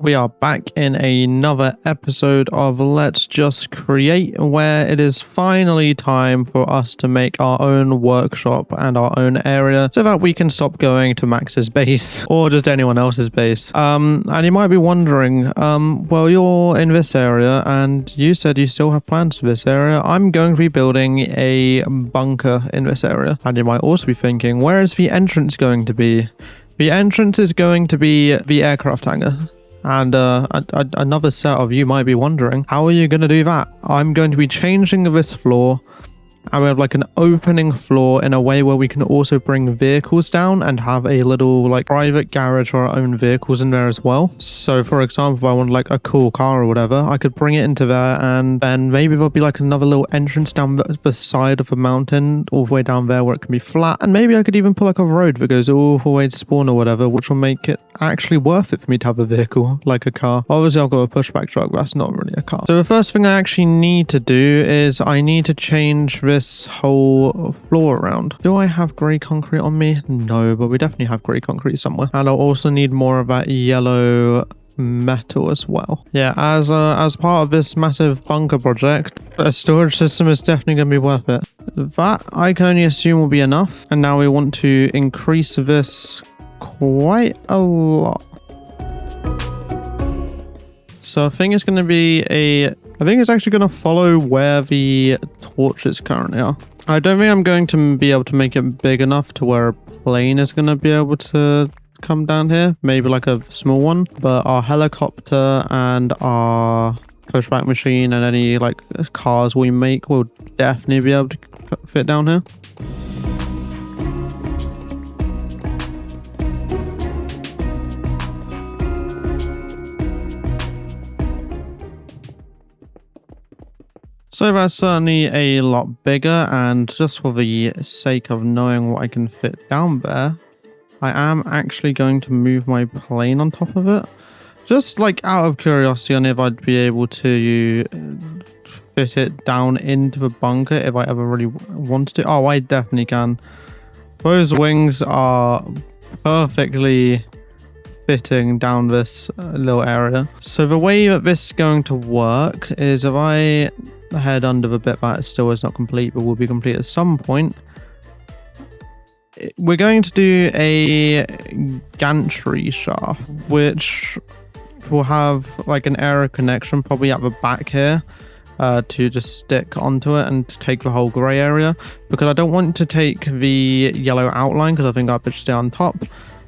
We are back in another episode of Let's Just Create, where it is finally time for us to make our own workshop and our own area so that we can stop going to Max's base or just anyone else's base. And you might be wondering, well, you're in this area and you said you still have plans for this area. I'm going to be building a bunker in this area. And you might also be thinking, where is the entrance going to be? The entrance is going to be the aircraft hangar. And another set of you might be wondering, how are you going to do that? I'm going to be changing this floor, and we have like an opening floor in a way where we can also bring vehicles down and have a little like private garage for our own vehicles in there as well. So for example, if I want like a cool car or whatever, I could bring it into there, and then maybe there'll be like another little entrance down the side of the mountain all the way down there where it can be flat. And maybe I could even put like a road that goes all the way to spawn or whatever, which will make it actually worth it for me to have a vehicle like a car. Obviously I've got a pushback truck, but that's not really a car. So the first thing I actually need to do is I need to change this whole floor around. Do I have grey concrete on me? No, but we definitely have grey concrete somewhere. And I'll also need more of that yellow metal as well. Yeah, as part of this massive bunker project, a storage system is definitely going to be worth it. That I can only assume will be enough. And now we want to increase this quite a lot. So I think it's going to be I think it's actually going to follow where the torches currently are. I don't think I'm going to be able to make it big enough to where a plane is going to be able to come down here. Maybe like a small one. But our helicopter and our pushback machine and any like cars we make will definitely be able to fit down here. So that's certainly a lot bigger, and just for the sake of knowing what I can fit down there, I am actually going to move my plane on top of it. Just like out of curiosity on if I'd be able to fit it down into the bunker if I ever really wanted to. Oh, I definitely can. Those wings are perfectly fitting down this little area. So the way that this is going to work is if I head under the bit that still is not complete but will be complete at some point, we're going to do a gantry shaft which will have like an aero connection probably at the back here to just stick onto it and take the whole grey area, because I don't want to take the yellow outline because I think that bit should stay on top.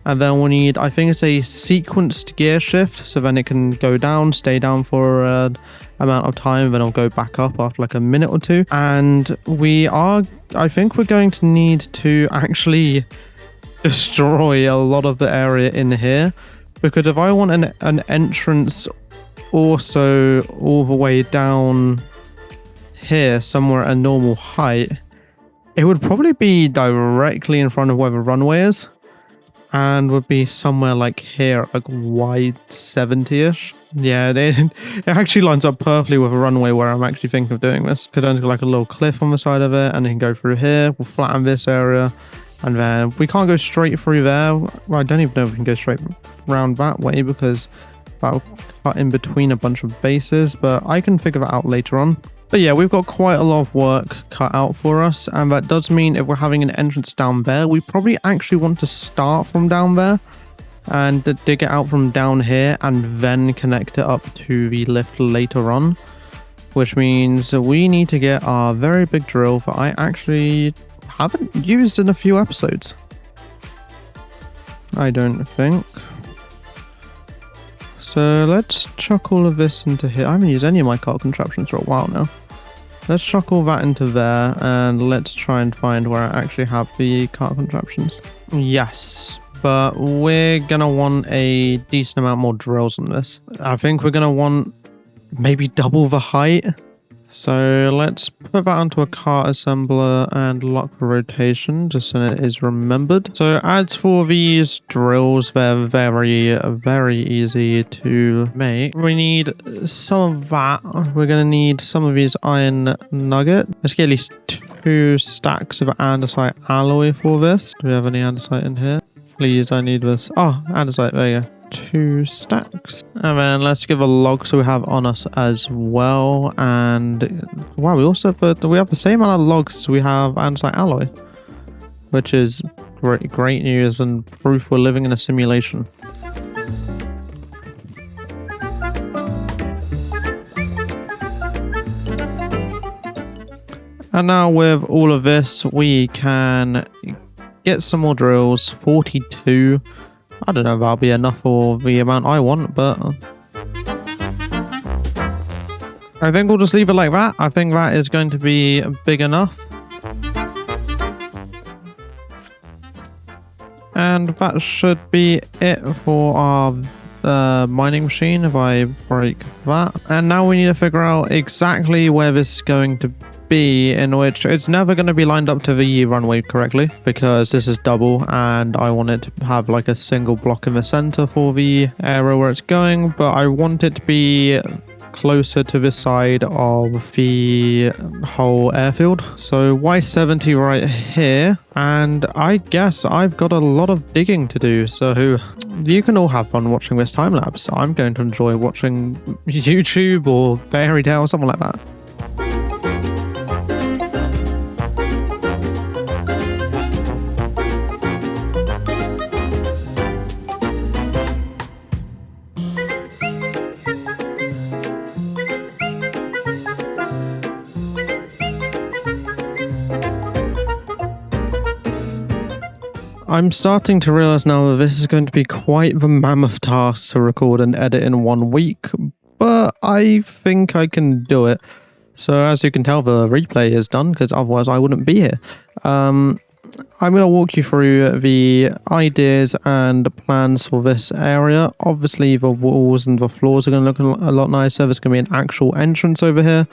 And then we need, I think it's a sequenced gear shift, so then it can go down, stay down for an amount of time, then it'll go back up after like a minute or two. And I think we're going to need to actually destroy a lot of the area in here, because if I want an entrance also all the way down here, somewhere at a normal height, it would probably be directly in front of where the runway is. And would be somewhere like here, like wide 70-ish. Yeah, it actually lines up perfectly with a runway where I'm actually thinking of doing this. Could only go like a little cliff on the side of it, and then go through here. We'll flatten this area, and then we can't go straight through there. Well, I don't even know if we can go straight around that way because that'll cut in between a bunch of bases. But I can figure that out later on. But yeah, we've got quite a lot of work cut out for us, and that does mean if we're having an entrance down there, we probably actually want to start from down there and dig it out from down here and then connect it up to the lift later on, which means we need to get our very big drill that I actually haven't used in a few episodes. I don't think. So let's chuck all of this into here. I haven't used any of my car contraptions for a while now. Let's chuck all that into there, and let's try and find where I actually have the car contraptions. Yes, but we're going to want a decent amount more drills on this. I think we're going to want maybe double the height. So let's put that onto a car assembler and lock the rotation just so it is remembered. So as for these drills, they're very, very easy to make. We need some of that. We're going to need some of these iron nugget. Let's get at least 2 stacks of andesite alloy for this. Do we have any andesite in here? Please, I need this. Oh, andesite, there you go. 2 stacks. And then let's give a log so we have on us as well. And wow, we also have the same amount of logs as we have andesite alloy, which is great news and proof we're living in a simulation. And now with all of this, we can get some more drills. 42. I don't know if that'll be enough for the amount I want, but I think we'll just leave it like that. I think that is going to be big enough. And that should be it for our mining machine if I break that. And now we need to figure out exactly where this is going to be, in which it's never going to be lined up to the runway correctly because this is double and I want it to have like a single block in the center for the area where it's going, but I want it to be closer to the side of the whole airfield. So Y70 right here, and I guess I've got a lot of digging to do, so you can all have fun watching this time lapse. I'm going to enjoy watching YouTube or Fairy Tale or something like that. I'm starting to realize now that this is going to be quite the mammoth task to record and edit in 1 week, but I think I can do it. So as you can tell, the replay is done because otherwise I wouldn't be here. I'm going to walk you through the ideas and plans for this area. Obviously the walls and the floors are going to look a lot nicer. There's going to be an actual entrance over here,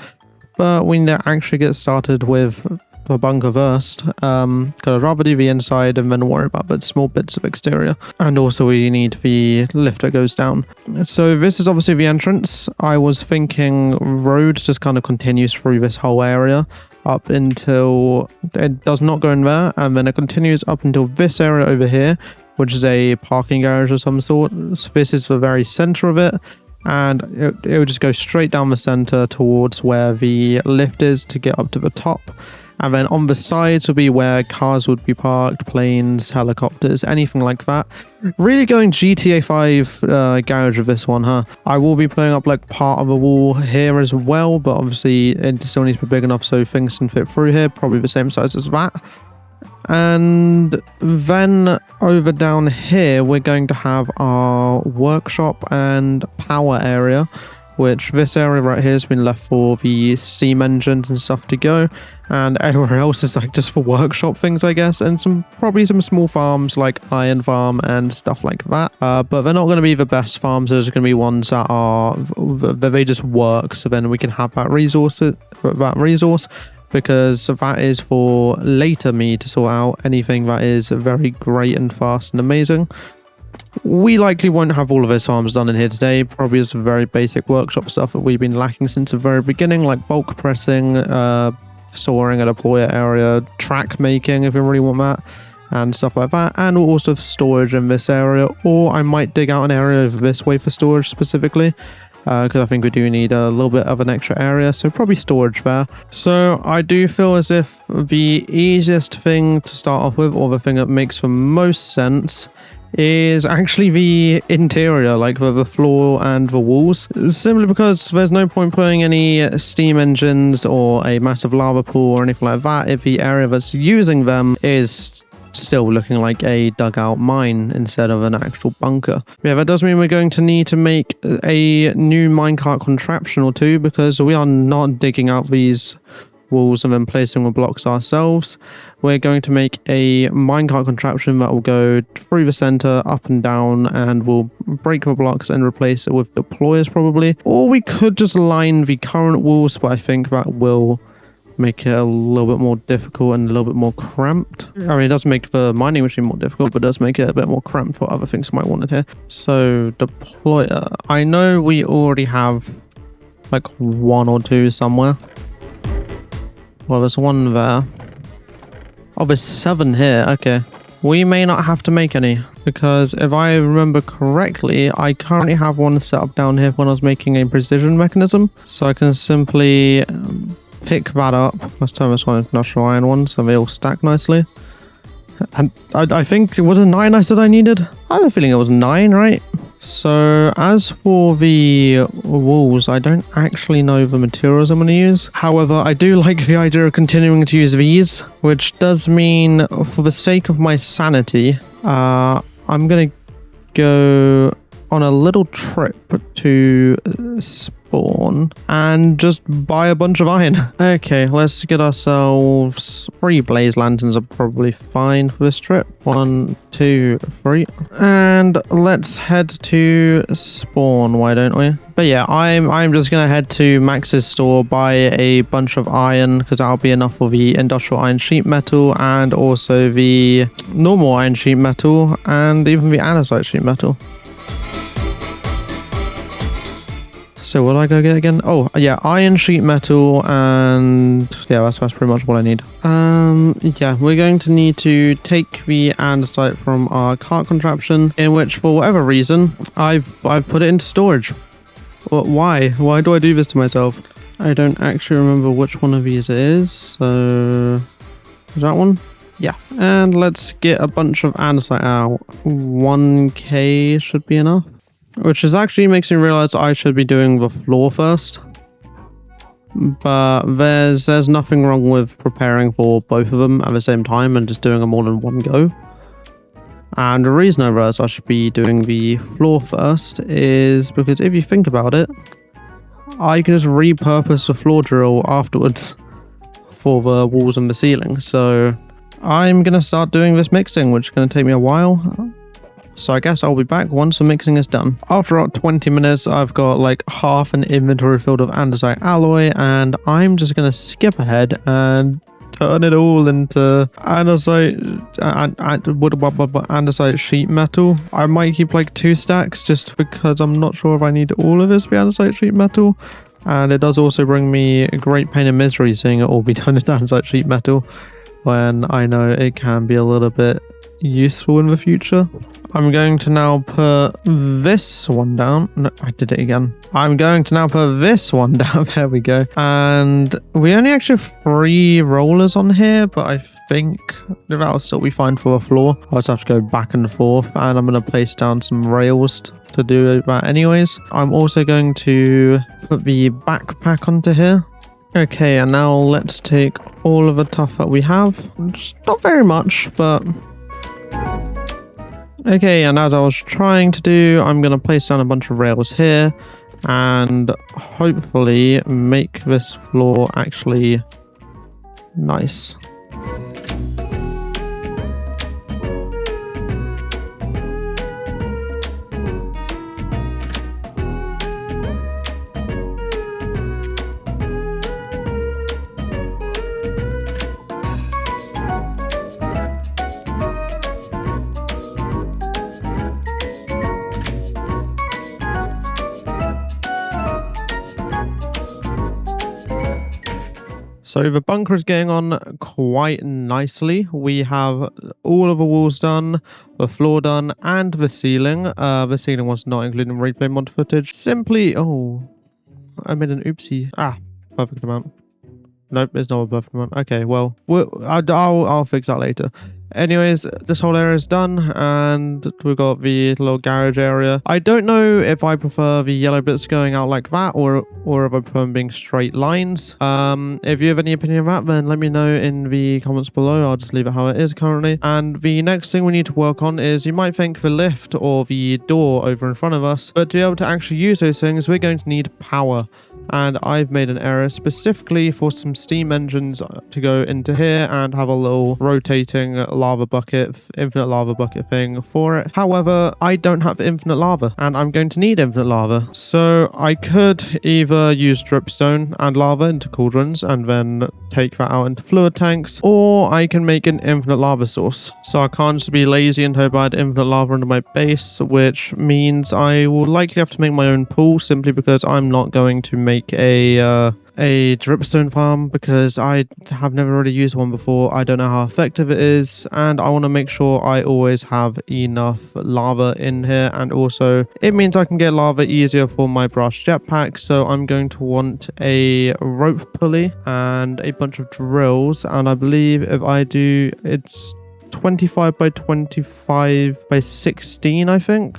but we need to actually get started with the bunker first, because I'd rather do the inside and then worry about the small bits of exterior. And also we need the lift that goes down. So this is obviously the entrance. I was thinking road just kind of continues through this whole area up until it does not go in there, and then it continues up until this area over here, which is a parking garage of some sort. So this is the very center of it, and it would just go straight down the center towards where the lift is to get up to the top. And then on the sides would be where cars would be parked, planes, helicopters, anything like that. Really going GTA 5 garage with this one, huh? I will be putting up like part of a wall here as well, but obviously it still needs to be big enough so things can fit through here, probably the same size as that. And then over down here, we're going to have our workshop and power area, which this area right here has been left for the steam engines and stuff to go, and everywhere else is like just for workshop things, I guess, and probably some small farms like iron farm and stuff like that, but they're not going to be the best farms. There's going to be ones that they just work, so then we can have that resource, because that is for later me to sort out anything that is very great and fast and amazing. We likely won't have all of those farms done in here today, probably some very basic workshop stuff that we've been lacking since the very beginning, like bulk pressing, storing a deployer area, track making if you really want that, and stuff like that, and also storage in this area, or I might dig out an area over this way for storage specifically, because I think we do need a little bit of an extra area, so probably storage there. So I do feel as if the easiest thing to start off with, or the thing that makes the most sense, is actually the interior, like the floor and the walls, simply because there's no point putting any steam engines or a massive lava pool or anything like that if the area that's using them is still looking like a dugout mine instead of an actual bunker. Yeah, that does mean we're going to need to make a new minecart contraption or two, because we are not digging out these walls and then placing the blocks ourselves. We're going to make a minecart contraption that will go through the center, up and down, and we'll break the blocks and replace it with deployers probably. Or we could just line the current walls, but I think that will make it a little bit more difficult and a little bit more cramped. I mean, it does make the mining machine more difficult, but it does make it a bit more cramped for other things you might want it here. So deployer, I know we already have like 1 or 2 somewhere. Well, there's 1 there. Oh, there's 7 here. Okay. We may not have to make any. because if I remember correctly, I currently have one set up down here when I was making a precision mechanism. So I can simply pick that up. Let's turn this one into industrial iron one so they all stack nicely. And I think it was a 9 I said I needed. I have a feeling it was 9, right? So as for the walls, I don't actually know the materials I'm going to use. However, I do like the idea of continuing to use these, which does mean for the sake of my sanity, I'm going to go on a little trip to spawn and just buy a bunch of iron. Okay, let's get ourselves 3 blaze lanterns are probably fine for this trip. 1, 2, 3. And let's head to spawn, why don't we? But yeah, I'm just gonna head to Max's store, buy a bunch of iron, because that'll be enough for the industrial iron sheet metal and also the normal iron sheet metal and even the andesite sheet metal. So what do I go get again? Oh, yeah, iron sheet metal and yeah, that's pretty much what I need. Yeah, we're going to need to take the andesite from our cart contraption, in which for whatever reason, I've put it into storage. Why? Why do I do this to myself? I don't actually remember which one of these it is, so is that one? Yeah, and let's get a bunch of andesite out. 1k should be enough. Which is actually makes me realize I should be doing the floor first. But there's nothing wrong with preparing for both of them at the same time and just doing them all in one go. And the reason I realized I should be doing the floor first is because if you think about it, I can just repurpose the floor drill afterwards for the walls and the ceiling. So I'm going to start doing this mixing, which is going to take me a while. So I guess I'll be back once the mixing is done. After about 20 minutes, I've got like half an inventory filled of andesite alloy, and I'm just going to skip ahead and turn it all into andesite sheet metal. I might keep like 2 stacks just because I'm not sure if I need all of this to be andesite sheet metal. And it does also bring me a great pain and misery seeing it all be done in andesite sheet metal when I know it can be a little bit useful in the future. I'm going to now put this one down. No, I did it again. I'm going to now put this one down. There we go. And we only actually have 3 rollers on here, but I think that'll still be fine for the floor. I'll just have to go back and forth, and I'm going to place down some rails to do that anyways. I'm also going to put the backpack onto here. Okay, and now let's take all of the stuff that we have. Just not very much, but... Okay, and as I was trying to do, I'm going to place down a bunch of rails here and hopefully make this floor actually nice. So the bunker is getting on quite nicely. We have all of the walls done, the floor done, and the ceiling. The ceiling was not included in replay mod footage. Simply, oh, I made an oopsie. Perfect amount. Nope, it's not a perfect amount. Okay, well, I'll fix that later. Anyways, this whole area is done, and we've got the little garage area. I don't know if I prefer the yellow bits going out like that, or if I prefer them being straight lines. If you have any opinion of that, then let me know in the comments below. I'll just leave it how it is currently. And the next thing we need to work on is, you might think the lift or the door over in front of us, but to be able to actually use those things, we're going to need power. And I've made an area specifically for some steam engines to go into here and have a little rotating lava bucket, infinite lava bucket thing for it. However, I don't have infinite lava, and I'm going to need infinite lava. So I could either use dripstone and lava into cauldrons and then take that out into fluid tanks, or I can make an infinite lava source. So I can't just be lazy and hope I add infinite lava into my base, which means I will likely have to make my own pool, simply because I'm not going to make make a dripstone farm because I have never really used one before. I don't know how effective it is, and I want to make sure I always have enough lava in here, and also it means I can get lava easier for my brush jetpack. So I'm going to want a rope pulley and a bunch of drills, and I believe if I do, it's 25 by 25 by 16, I think.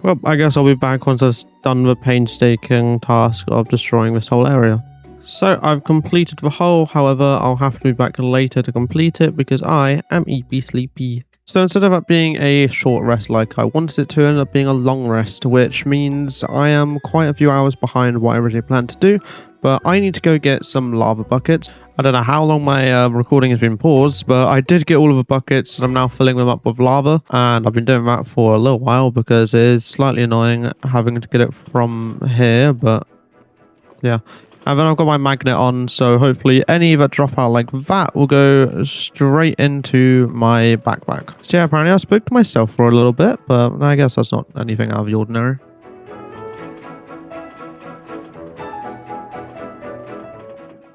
Well, I guess I'll be back once I've done the painstaking task of destroying this whole area. So I've completed the hole, however, I'll have to be back later to complete it because I am EP sleepy. So instead of it being a short rest like I wanted it to, end up being a long rest, which means I am quite a few hours behind what I originally planned to do, but I need to go get some lava buckets. I don't know how long my recording has been paused, but I did get all of the buckets and I'm now filling them up with lava, and I've been doing that for a little while because it is slightly annoying having to get it from here, but yeah. And then I've got my magnet on, so hopefully any that drop out like that will go straight into my backpack. So yeah, apparently I spoke to myself for a little bit, but I guess that's not anything out of the ordinary.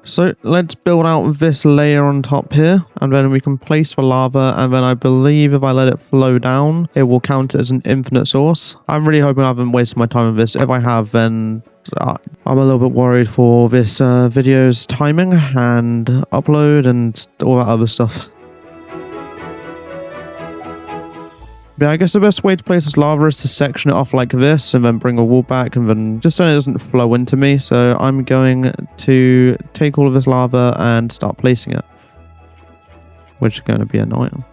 So let's build out this layer on top here, and then we can place the lava, and then I believe if I let it flow down, it will count as an infinite source. I'm really hoping I haven't wasted my time with this. If I have, then I'm a little bit worried for this video's timing and upload and all that other stuff. But I guess the best way to place this lava is to section it off like this and then bring a wall back, and then just so it doesn't flow into me. So I'm going to take all of this lava and start placing it, which is going to be annoying.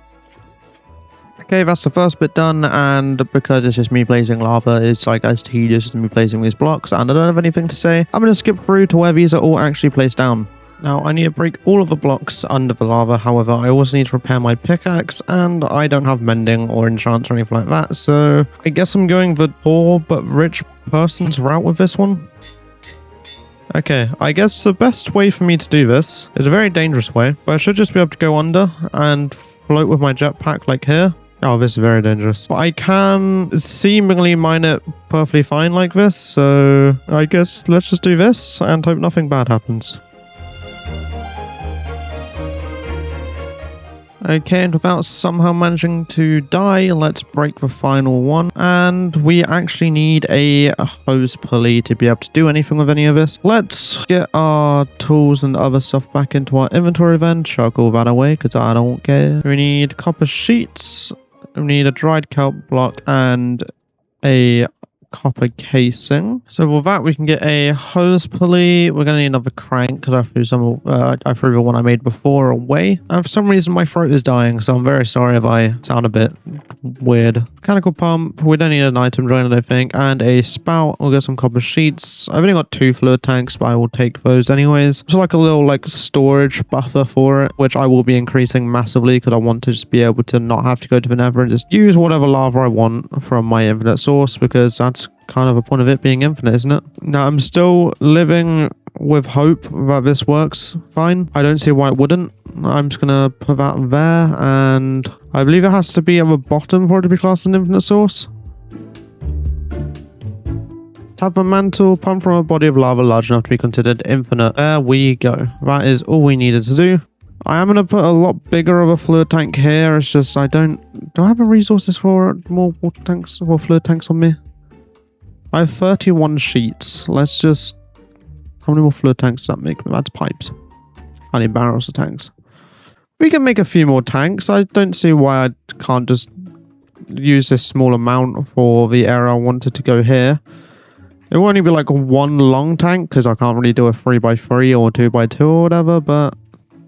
Okay, that's the first bit done, and because it's just me placing lava, it's like as tedious as me placing these blocks, and I don't have anything to say, I'm going to skip through to where these are all actually placed down. Now, I need to break all of the blocks under the lava, however, I also need to repair my pickaxe, and I don't have mending or enchants or anything like that, so I guess I'm going the poor but rich person's route with this one. Okay, I guess the best way for me to do this is a very dangerous way, but I should just be able to go under and float with my jetpack like here. Oh, this is very dangerous. But I can seemingly mine it perfectly fine like this, so I guess let's just do this and hope nothing bad happens. Okay, and without somehow managing to die, let's break the final one. And we actually need a hose pulley to be able to do anything with any of this. Let's get our tools and other stuff back into our inventory then. Chuck all that away because I don't care. We need copper sheets. We need a dried kelp block and a copper casing. So with that, we can get a hose pulley. We're going to need another crank because I threw the one I made before away. And for some reason, my throat is dying, so I'm very sorry if I sound a bit weird. Mechanical pump. We don't need an item joint, I think. And a spout. We'll get some copper sheets. I've only got 2 fluid tanks, but I will take those anyways. It's like a little storage buffer for it, which I will be increasing massively because I want to just be able to not have to go to the nether and just use whatever lava I want from my infinite source, because that's kind of a point of it being infinite, isn't it? Now, I'm still living with hope that this works fine. I don't see why it wouldn't. I'm just gonna put that there, and I believe it has to be at the bottom for it to be classed as an infinite source. Tap a mantle, pump from a body of lava large enough to be considered infinite. There we go. That is all we needed to do. I am going to put a lot bigger of a fluid tank here. It's just do I have the resources for more water tanks or fluid tanks on me? I have 31 sheets. Let's just... How many more fluid tanks does that make? That's pipes. I need barrels of tanks. We can make a few more tanks. I don't see why I can't just use this small amount for the area I wanted to go here. It will only be like one long tank because I can't really do a 3x3 or 2x2 or whatever, but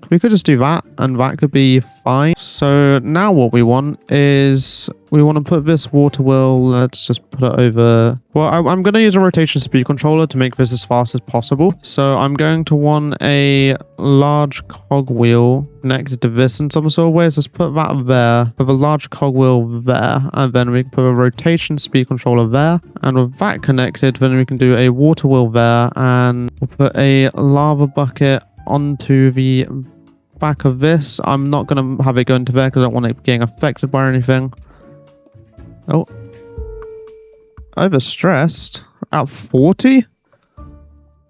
we could just do that and that could be fine. So now what we want is we want to put this water wheel. Let's just put it over. Well, I'm going to use a rotation speed controller to make this as fast as possible. So I'm going to want a large cogwheel connected to this in some sort of way. So let's put that there, put a large cogwheel there, and then we can put a rotation speed controller there. And with that connected, then we can do a water wheel there, and we'll put a lava bucket onto the back of this. I'm not going to have it go into there because I don't want it getting affected by anything. Oh. overstressed at 40.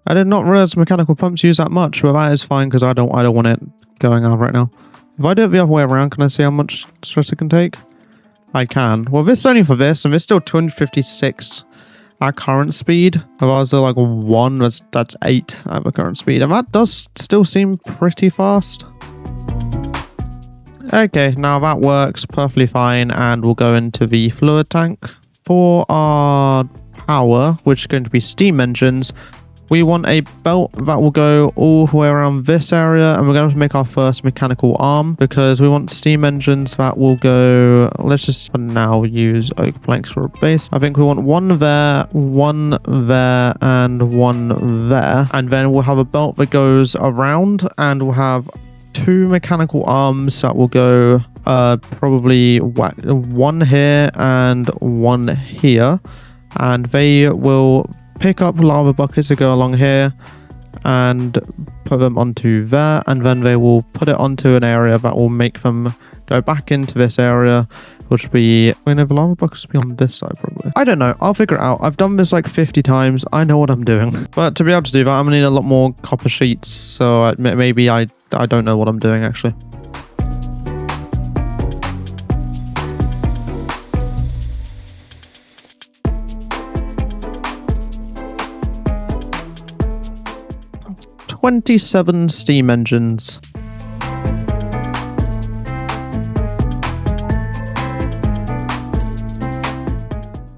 I did not realize mechanical pumps use that much, but that is fine because I don't want it going out right now. If I do it the other way around, can I see how much stress it can take? I can. Well, this is only for this, and it's still 256 at current speed. If I was to like 1, that's 8 at the current speed, and that does still seem pretty fast. Okay, now that works perfectly fine, and we'll go into the fluid tank. For our power, which is going to be steam engines, we want a belt that will go all the way around this area, and we're going to make our first mechanical arm because we want steam engines that will go. Let's just for now use oak planks for a base. I think we want one there, and one there, and then we'll have a belt that goes around, and we'll have 2 mechanical arms that will go probably one here and one here, and they will pick up lava buckets that go along here and put them onto there, and then they will put it onto an area that will make them go back into this area, which will be, I mean, the lava buckets will be on this side probably. I don't know, I'll figure it out. I've done this like 50 times. I know what I'm doing. But to be able to do that, I'm gonna need a lot more copper sheets, so maybe I don't know what I'm doing actually. "27 steam engines.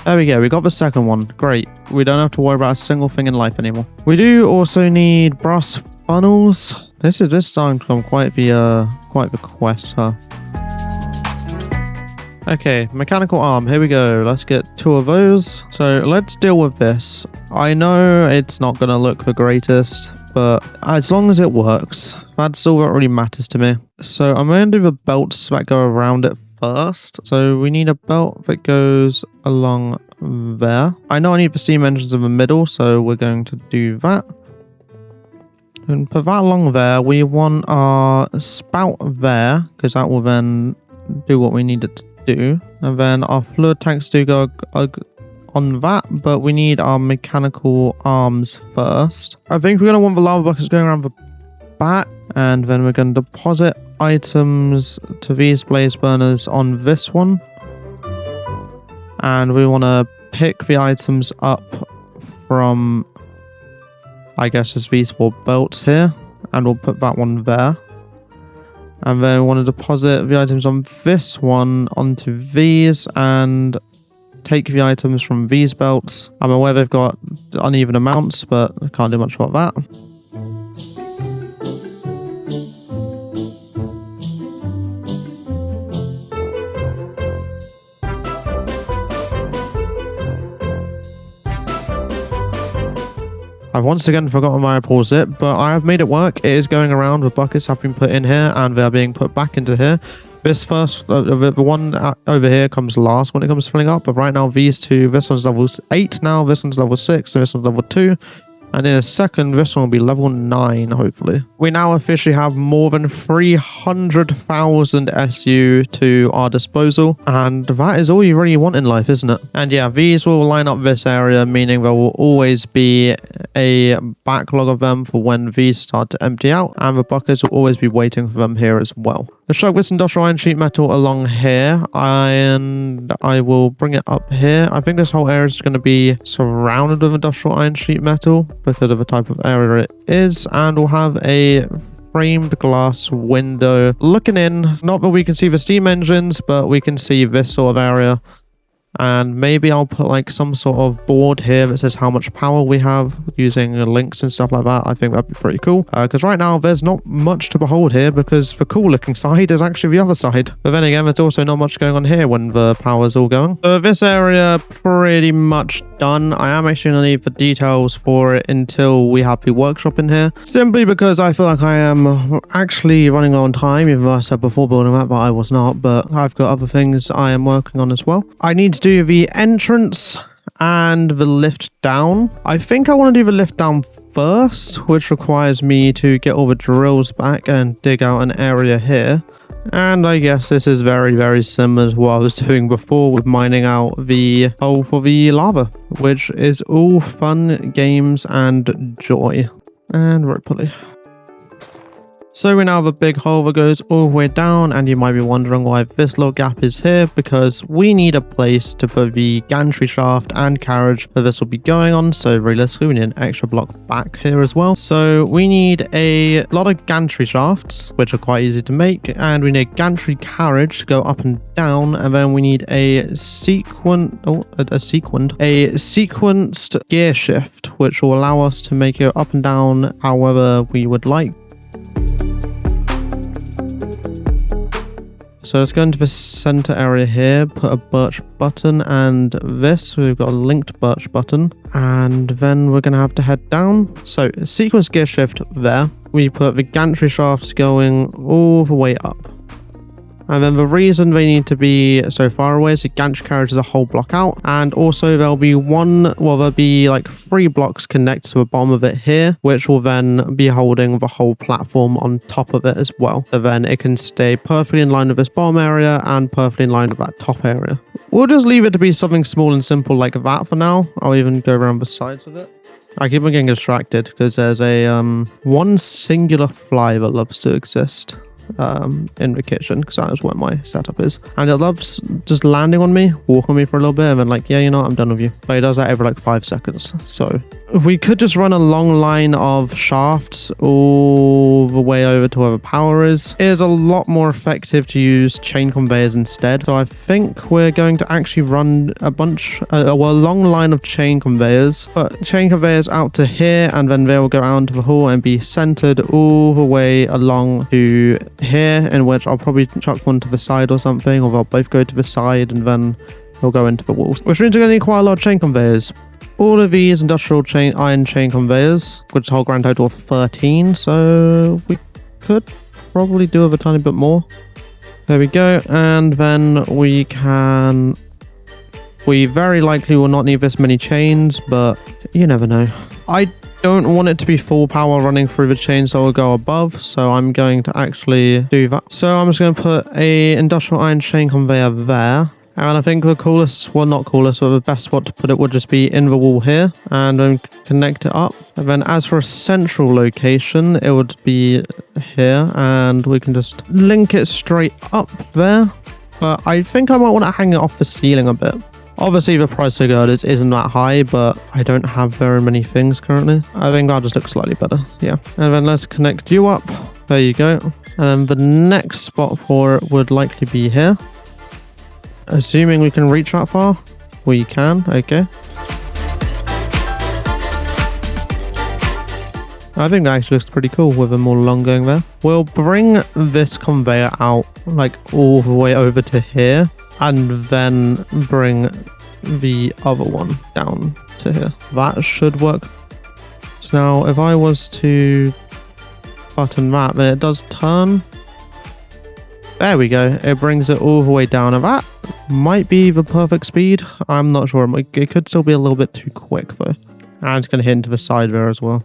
There we go, we got the second one. Great. We don't have to worry about a single thing in life anymore. We do also need brass funnels. This is starting to become quite the quest, huh? Okay, mechanical arm, here we go. Let's get 2 of those. So let's deal with this. I know it's not gonna look the greatest, but as long as it works, that's all that really matters to me. So I'm going to do the belts that go around it first. So we need a belt that goes along there. I know I need the steam engines in the middle, so we're going to do that. And put that along there. We want our spout there, because that will then do what we need it to do. And then our fluid tanks do go on that, but we need our mechanical arms first. I think we're going to want the lava buckets going around the back, and then we're going to deposit items to these blaze burners on this one, and we want to pick the items up from, I guess, it's these 4 belts here, and we'll put that one there. And then we want to deposit the items on this one onto these, and take the items from these belts. I'm aware they've got uneven amounts, but I can't do much about that. I've once again forgotten why I paused it, but I have made it work. It is going around with buckets have been put in here, and they're being put back into here. This first, the one over here comes last when it comes filling up, but right now these 2, this one's level 8 now, this one's level 6, and this one's level 2. And in a second, this one will be level 9, hopefully. We now officially have more than 300,000 SU to our disposal. And that is all you really want in life, isn't it? And yeah, these will line up this area, meaning there will always be a backlog of them for when these start to empty out. And the buckets will always be waiting for them here as well. Let's chuck this industrial iron sheet metal along here, and I will bring it up here. I think this whole area is going to be surrounded with industrial iron sheet metal because of the type of area it is, and we'll have a framed glass window looking in. Not that we can see the steam engines, but we can see this sort of area. And maybe I'll put like some sort of board here that says how much power we have using links and stuff like that. I think that'd be pretty cool, because right now there's not much to behold here, because the cool looking side is actually the other side. But then again, there's also not much going on here when the power's all going. So this area pretty much done. I am actually going to leave the details for it until we have the workshop in here, simply because I feel like I am actually running on time, even though I said before building that, but I was not. But I've got other things I am working on as well. I need to do the entrance and the lift down. I think I want to do the lift down first, which requires me to get all the drills back and dig out an area here. And I guess this is very, very similar to what I was doing before with mining out the hole for the lava, which is all fun, games, and joy. And rope pulley. So we now have a big hole that goes all the way down, and you might be wondering why this little gap is here, because we need a place to put the gantry shaft and carriage that this will be going on. So realistically, we need an extra block back here as well. So we need a lot of gantry shafts, which are quite easy to make, and we need gantry carriage to go up and down, and then we need a sequenced gear shift, which will allow us to make it up and down however we would like. So let's go into the center area here, put a birch button and this. We've got a linked birch button, and then we're going to have to head down. So sequence gear shift there. We put the gantry shafts going all the way up. And then the reason they need to be so far away is the gantry carriage is a whole block out. And also there'll be there'll be like 3 blocks connected to the bottom of it here, which will then be holding the whole platform on top of it as well. So then it can stay perfectly in line with this bottom area and perfectly in line with that top area. We'll just leave it to be something small and simple like that for now. I'll even go around the sides of it. I keep on getting distracted because there's a one singular fly that loves to exist in the kitchen, because that is where my setup is, and it loves just landing on me, walk on me for a little bit, and then like, yeah, you know what, I'm done with you. But it does that every like 5 seconds. So we could just run a long line of shafts all the way over to where the power is. It is a lot more effective to use chain conveyors instead. So I think we're going to actually run a long line of chain conveyors, put chain conveyors out to here, and then they will go out into the hall and be centered all the way along to here, in which I'll probably chuck one to the side or something, or they'll both go to the side and then they'll go into the walls, which means we're going to need quite a lot of chain conveyors. All of these industrial iron chain conveyors, which hold grand total of 13, so we could probably do with a tiny bit more. There we go, and then we very likely will not need this many chains, but you never know. I don't want it to be full power running through the chains that will go above, so I'm going to actually do that. So I'm just going to put a industrial iron chain conveyor there. And I think the coolest, well not coolest, but the best spot to put it would just be in the wall here, and then connect it up. And then as for a central location, it would be here, and we can just link it straight up there. But I think I might want to hang it off the ceiling a bit. Obviously the price of girders isn't that high, but I don't have very many things currently. I think that'll just look slightly better, yeah. And then let's connect you up. There you go. And the next spot for it would likely be here. Assuming we can reach that far. We can, okay. I think that actually looks pretty cool with them all along going there. We'll bring this conveyor out like all the way over to here, and then bring the other one down to here. That should work. So now if I was to button that, then it does turn. There we go. It brings it all the way down, and that might be the perfect speed. I'm not sure. It could still be a little bit too quick though. And it's going to hit into the side there as well.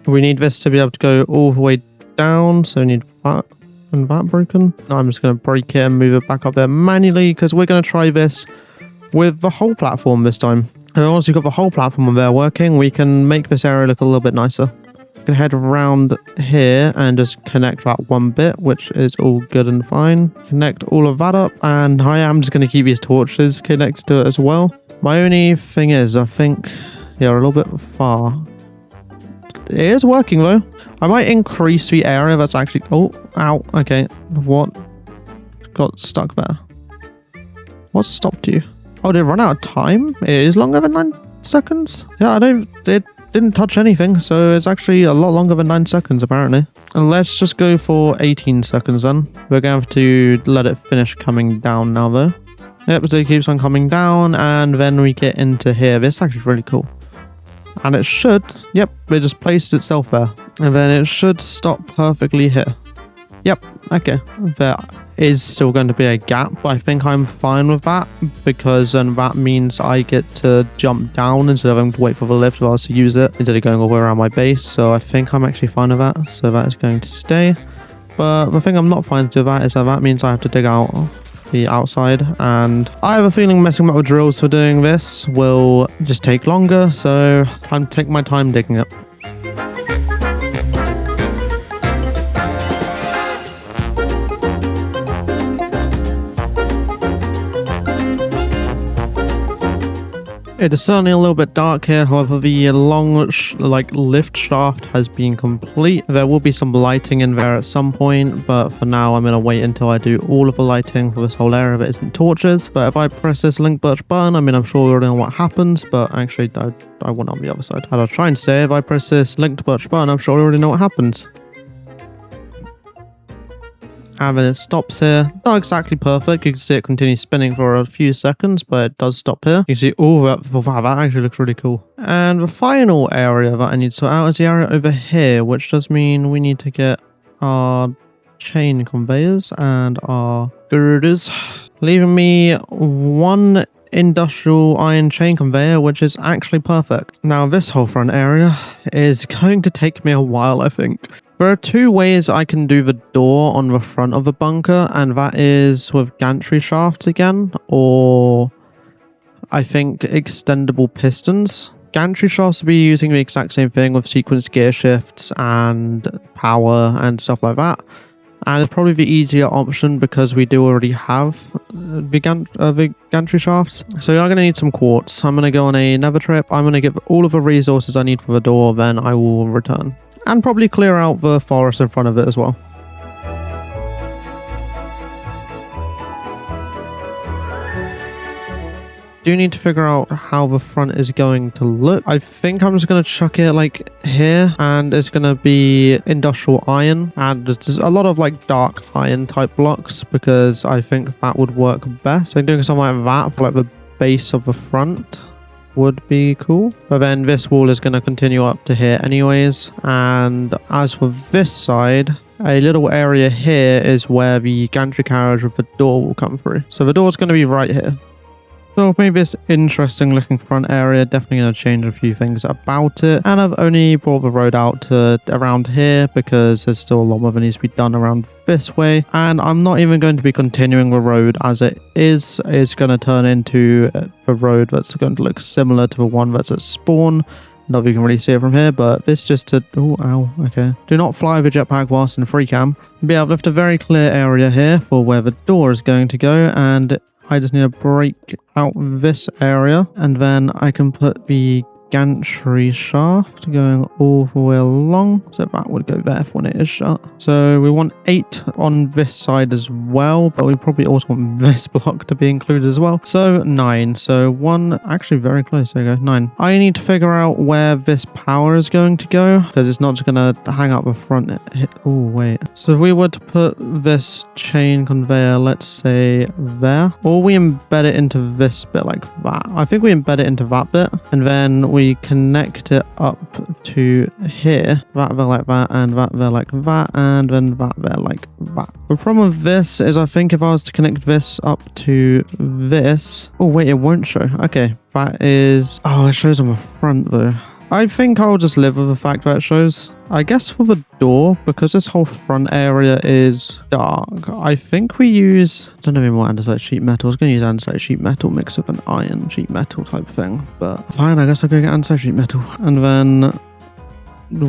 We need this to be able to go all the way down, so we need that and that broken. I'm just going to break it and move it back up there manually, because we're going to try this with the whole platform this time. And once you've got the whole platform there working, we can make this area look a little bit nicer. We can head around here and just connect that one bit, which is all good and fine. Connect all of that up, and I am just going to keep these torches connected to it as well. My only thing is, I think, yeah, we're a little bit far. It is working though. I might increase the area that's actually... Oh, ow. Okay. What got stuck there? What stopped you? Oh, did it run out of time? It is longer than 9 seconds? Yeah, it didn't touch anything, so it's actually a lot longer than 9 seconds apparently. And let's just go for 18 seconds then. We're going to have to let it finish coming down now though. Yep, so it keeps on coming down, and then we get into here. This is actually really cool. And it should, yep, it just placed itself there. And then it should stop perfectly here. Yep, okay. There is still going to be a gap, but I think I'm fine with that, because then that means I get to jump down instead of having to wait for the lift while to use it, instead of going all the way around my base. So I think I'm actually fine with that. So that is going to stay. But the thing I'm not finding to that is that means I have to dig out the outside, and I have a feeling messing about with drills for doing this will just take longer, so time to take my time digging it. It is certainly a little bit dark here, however the long lift shaft has been complete. There will be some lighting in there at some point, but for now I'm going to wait until I do all of the lighting for this whole area that isn't torches. But if I press this link birch button, I mean I'm sure we already know what happens, but actually I want on the other side. And I was trying to say if I press this linked birch button, I'm sure we already know what happens. And then it stops here. Not exactly perfect. You can see it continue spinning for a few seconds, but it does stop here. You can see, oh, that actually looks really cool. And the final area that I need to sort out is the area over here, which does mean we need to get our chain conveyors and our girders, leaving me one industrial iron chain conveyor, which is actually perfect. Now, this whole front area is going to take me a while, I think. There are two ways I can do the door on the front of the bunker, and that is with gantry shafts again, or I think extendable pistons. Gantry shafts will be using the exact same thing with sequence gear shifts and power and stuff like that. And it's probably the easier option because we do already have the gantry shafts. So we are going to need some quartz. I'm going to go on another trip. I'm going to get all of the resources I need for the door, then I will return. And probably clear out the forest in front of it as well. Do need to figure out how the front is going to look. I think I'm just going to chuck it like here, and it's going to be industrial iron, and there's a lot of like dark iron type blocks because I think that would work best. So doing something like that for like the base of the front would be cool. But then this wall is going to continue up to here anyways, and as for this side, a little area here is where the gantry carriage with the door will come through. So the door is going to be right here. So maybe this interesting looking front area, definitely going to change a few things about it. And I've only brought the road out to around here because there's still a lot more that needs to be done around this way. And I'm not even going to be continuing the road as it is. It's going to turn into a road that's going to look similar to the one that's at spawn. Not that you can really see it from here, but this just to... Oh, ow, okay. Do not fly the jetpack whilst in free cam. But yeah, I've left a very clear area here for where the door is going to go, and I just need to break out this area, and then I can put the gantry shaft going all the way along, so that would go there when it is shut. So we want 8 on this side as well, but we probably also want this block to be included as well. So 9. So 1, actually very close. There you go, 9. I need to figure out where this power is going to go, because it's not just going to hang up the front. Oh wait, so if we were to put this chain conveyor, let's say there, or we embed it into this bit like that. I think we embed it into that bit, and then we connect it up to here, that there like that, and that there like that, and then that there like that. The problem with this is I think if I was to connect this up to this, oh wait, it won't show. Okay, that is, oh, it shows on the front though. I think I'll just live with the fact that it shows. I guess for the door, because this whole front area is dark, I think we use, I don't know what andesite sheet metal. I was going to use andesite sheet metal mixed with an iron sheet metal type thing, but fine, I guess I'll go get andesite sheet metal. And then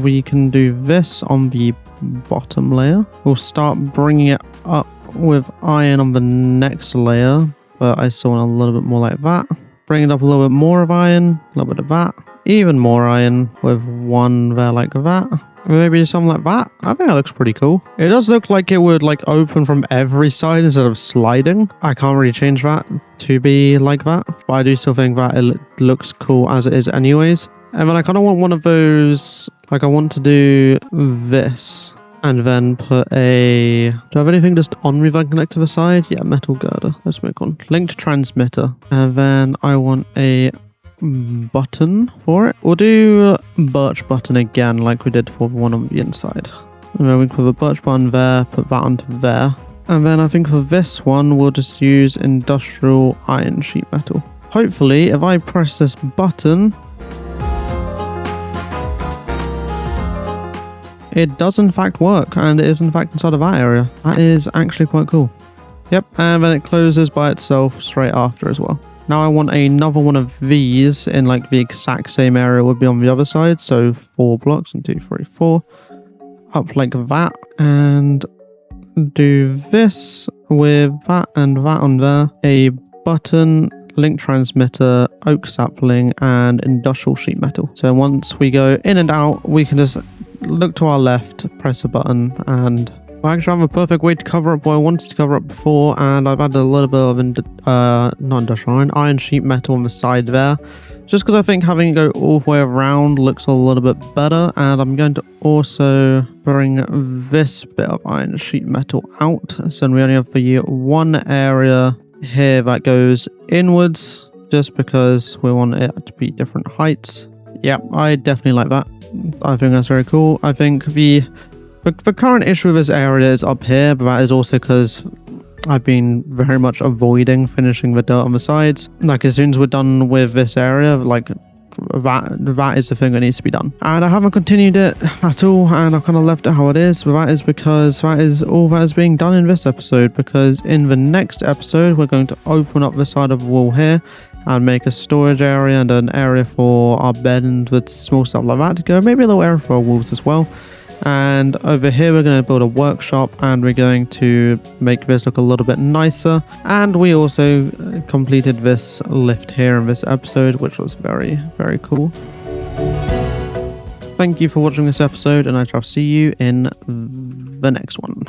we can do this on the bottom layer. We'll start bringing it up with iron on the next layer, but I still want a little bit more like that. Bring it up a little bit more of iron, a little bit of that. Even more iron with 1 there like that. Maybe something like that. I think that looks pretty cool. It does look like it would like open from every side instead of sliding. I can't really change that to be like that, but I do still think that it looks cool as it is anyways. And then I kind of want one of those, like I want to do this and then put a, do I have anything just on me that I can connect to the side? Yeah, metal girder. Let's make one. Linked transmitter. And then I want a button for it. We'll do birch button again like we did for the one on the inside. And then we can put a birch button there, put that onto there. And then I think for this one, we'll just use industrial iron sheet metal. Hopefully, if I press this it does in fact work, and it is in fact inside of that area. That is actually quite cool. Yep, and then it closes by itself straight after as well. Now I want another one of these in like the exact same area would be on the other side. So 4 blocks, 1, 2, 3, 4, up like that, and do this with that and that on there. A button, link transmitter, oak sapling, and industrial sheet metal. So once we go in and out, we can just look to our left, press a button, and I actually have a perfect way to cover up what I wanted to cover up before, and I've added a little bit of not industrial iron sheet metal on the side there, just because I think having it go all the way around looks a little bit better. And I'm going to also bring this bit of iron sheet metal out, so we only have the one area here that goes inwards, just because we want it to be different heights. Yeah, I definitely like that. I think that's very cool. I think the current issue with this area is up here, but that is also because I've been very much avoiding finishing the dirt on the sides. Like, as soon as we're done with this area, like that is the thing that needs to be done. And I haven't continued it at all, and I've kind of left it how it is, but that is because that is all that is being done in this episode, because in the next episode we're going to open up the side of the wall here and make a storage area and an area for our bed and with small stuff like that to go, maybe a little area for our wolves as well. And over here we're going to build a workshop, and we're going to make this look a little bit nicer. And we also completed this lift here in this episode, which was very, very cool. Thank you for watching this episode, and I shall see you in the next one.